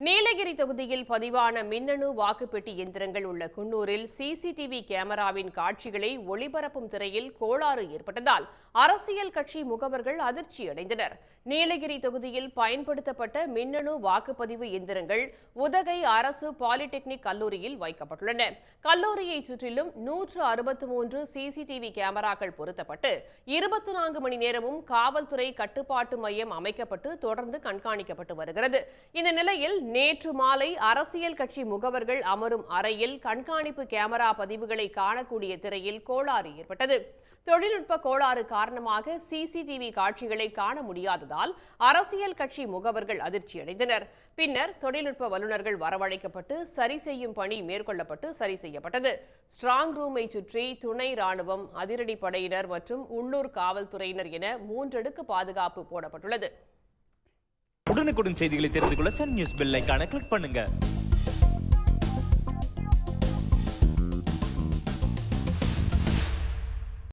நீலகிரி தொகுதியில் பதிவான மின்னணு வாக்குப்பெட்டி எந்திரங்கள் உள்ள குன்னூரில் சிசிடிவி கேமராவின் காட்சிகளை ஒளிபரப்பும் திரையில் கோளாறு ஏற்பட்டதால் அரசியல் கட்சி முகவர்கள் அதிர்ச்சியடைந்தனர். நீலகிரி தொகுதியில் பயன்படுத்தப்பட்ட மின்னணு வாக்குப்பதிவு எந்திரங்கள் உதகை அரசு பாலிடெக்னிக் கல்லூரியில் வைக்கப்பட்டுள்ளன. கல்லூரியை சுற்றிலும் 163 சிசிடிவி கேமராக்கள் பொருத்தப்பட்டு 24 மணி நேரமும் காவல்துறை கட்டுப்பாட்டு மையம் அமைக்கப்பட்டு தொடர்ந்து கண்காணிக்கப்பட்டு வருகிறது. இந்த நிலையில் நேற்று மாலை அரசியல் கட்சி முகவர்கள் அமரும் அறையில் கண்காணிப்பு கேமரா பதிவுகளை காணக்கூடிய திரையில் கோளாறு ஏற்பட்டது. தொழில்நுட்ப கோளாறு காரணமாக சிசிடிவி காட்சிகளை காண முடியாததால் அரசியல் கட்சி முகவர்கள் அதிர்ச்சியடைந்தனர். பின்னர் தொழில்நுட்ப வல்லுநர்கள் வரவழைக்கப்பட்டு சரி செய்யும் பணி மேற்கொள்ளப்பட்டு சரி செய்யப்பட்டது. ஸ்ட்ராங் ரூமை சுற்றி துணை ராணுவம், அதிரடி படையினர் மற்றும் உள்ளூர் காவல்துறையினர் என 3 அடுக்கு பாதுகாப்பு போடப்பட்டுள்ளது. உடனுக்குடன் செய்திகளை தெரிந்து கொள்ள சன் நியூஸ் பெல் ஐகானை கிளிக் பண்ணுங்க.